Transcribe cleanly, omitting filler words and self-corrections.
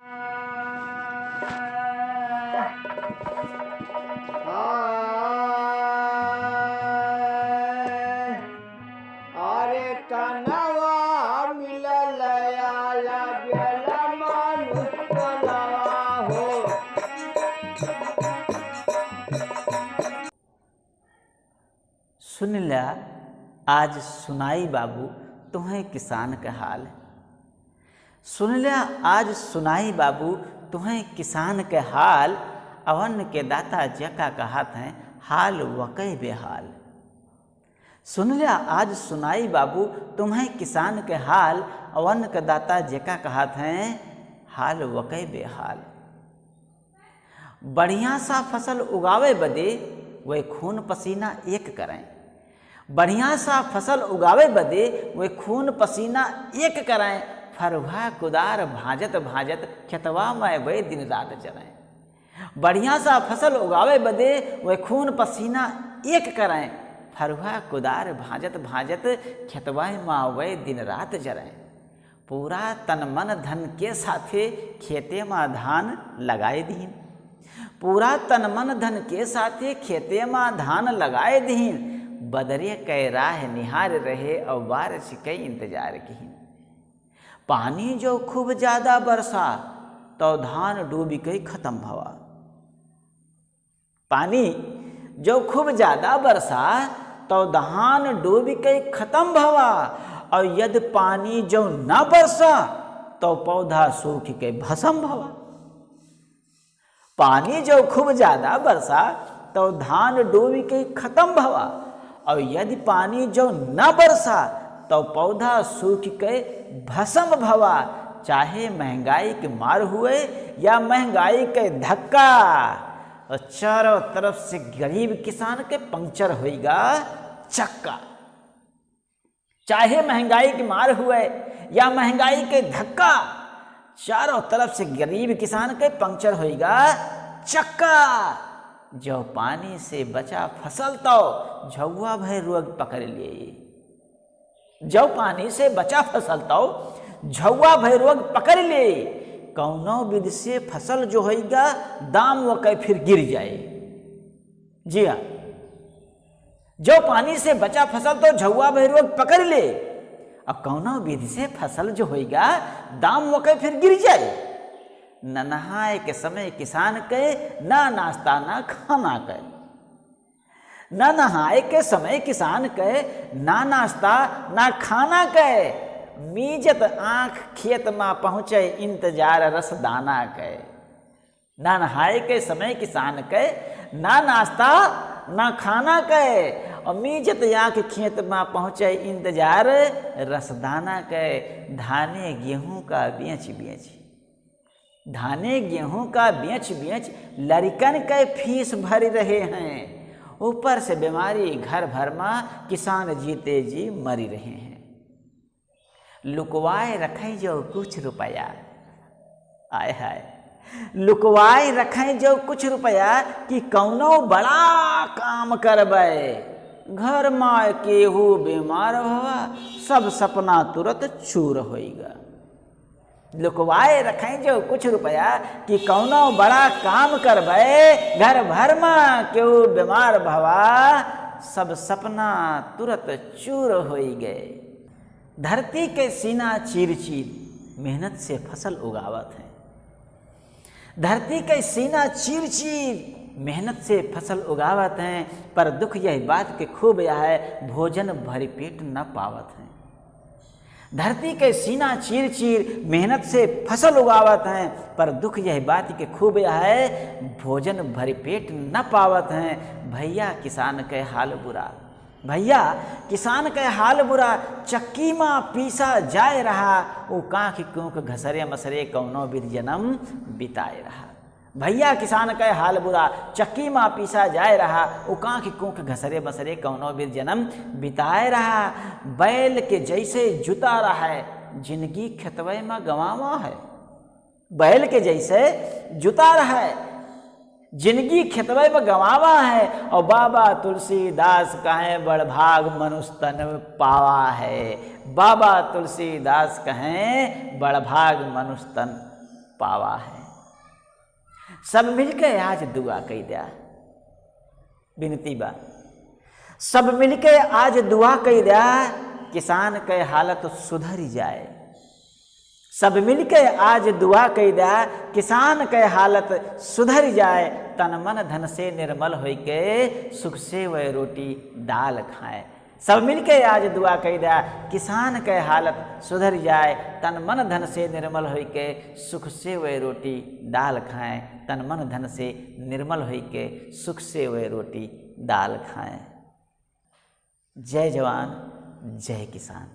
अरे तनवा मिलल आला बेला मानुष तनवा हो। सुन लिया आज सुनाई बाबू तुम्हें किसान का हाल। सुन लिया आज सुनाई बाबू तुम्हें किसान के हाल। अवन के दाता जका कहत हैं हाल वकै बेहाल। सुन लिया आज सुनाई बाबू तुम्हें किसान के हाल। अवन के दाता जका कहत हैं हाल वकै बेहाल। बढ़िया सा फसल उगावे बदे वे खून पसीना एक करें। बढ़िया सा फसल उगावे बदे वे खून पसीना एक करें। फरुहा कुदार भाजत भाजत खेतवा में वे दिन रात जरें। बढ़िया सा फसल उगावे बदे वे खून पसीना एक करें। फरुहा कुदार भाजत भाजत खेतवा में वे दिन रात जरें। पूरा तन मन धन के साथे खेते में धान लगाए दीन। पूरा तन मन धन के साथे खेते में धान लगाए दीन। बदरे कै राह निहार रहे और बारिश के इंतजार की। पानी जो खूब ज्यादा बरसा तो धान डूबी के खत्म भवा। पानी जो खूब ज्यादा बरसा तो धान डूबी के खत्म भवा। और यदि पानी जो न बरसा तो पौधा सूख के भस्म भवा। पानी जो खूब ज्यादा बरसा तो धान डूबी के खत्म भवा। और यदि पानी जो न बरसा तो पौधा सूख के भस्म भवा। चाहे महंगाई के मार हुए या महंगाई के धक्का और चारों तरफ से गरीब किसान के पंक्चर होएगा चक्का। चाहे महंगाई के मार हुए या महंगाई के धक्का चारों तरफ से गरीब किसान के पंक्चर होएगा चक्का। जो पानी से बचा फसल तो झौवा भय रोग पकड़ लिए। जो पानी से बचा फसल तो झौवा भय रोग पकड़ ले। कौनो विधि से फसल जो होएगा दाम वो कहीं फिर गिर जाए। जी हाँ, जो पानी से बचा फसल तो झौवा भय रोग पकड़ ले। और कौनो विधि से फसल जो होएगा दाम वो कहीं फिर गिर जाए। न नहाए के समय किसान के ना नाश्ता ना खाना के। न नहाए के समय किसान के ना नाश्ता ना खाना के। मीजत आँख खेत में पहुँचे इंतजार रसदाना के। ना नहाए के समय किसान के ना नाश्ता ना खाना के। और मीजत आँख खेत में पहुँचे इंतजार रसदाना के। धाने गेहूँ का बेच बेच धाने गेहूं का बेच बेच लड़कन के फीस भर रहे हैं। ऊपर से बीमारी घर भर में किसान जीते जी मरी रहे हैं। लुकवाए रखे जो कुछ रुपया। आय हाय लुकवाए रखे जो कुछ रुपया कि कौनो बड़ा काम करबे। घर में केहू बीमार हुआ सब सपना तुरंत चूर होएगा। लुकवाए रखें जो कुछ रुपया कि कौनो बड़ा काम करबे। घर भर में केहू बीमार भवा सब सपना तुरंत चूर हो गए। धरती के सीना चीर चीर मेहनत से फसल उगावत है। धरती के सीना चीर चीर मेहनत से फसल उगावत हैं। पर दुख यही बात के खूब यह है भोजन भरी पेट न पावत हैं। धरती के सीना चीर चीर मेहनत से फसल उगावत हैं। पर दुख यही बात के खूब यह है भोजन भरी पेट न पावत हैं। भैया किसान के हाल बुरा। भैया किसान के हाल बुरा। चक्की में पीसा जाए रहा वो कांख क्योंक घसरे मसरे कौनो विधि जन्म बिताए रहा। भैया किसान के हाल बुरा। चक्की में पीसा जाए रहा वो कांख क्योंक घसरे मसरे कौनो विधि जन्म बिताए रहा। बैल के जैसे जुता रहा है जिंदगी खेतवे में गंवावा है। बैल के जैसे जुता रहा है जिंदगी खेतवे में गंवावा है। और बाबा तुलसीदास कहें बड़भाग मनुष्य तन पावा है। बाबा तुलसीदास कहें बड़भाग मनुष्य तन पावा है। सब मिलके आज दुआ कई दिया, विनती बा सब मिलके आज दुआ कई दिया, किसान के हालत सुधर जाए। सब मिलके आज दुआ कई दिया, किसान के हालत सुधर जाए। तन मन धन से निर्मल होई के, सुख से वह रोटी दाल खाए। सब मिलके आज दुआ कई दिया, किसान के हालत सुधर जाए। तन मन धन से निर्मल होई के, सुख से वह रोटी दाल खाएं। तन मन धन से निर्मल होई के, सुख से वह रोटी दाल खाएं। जय जवान जय किसान।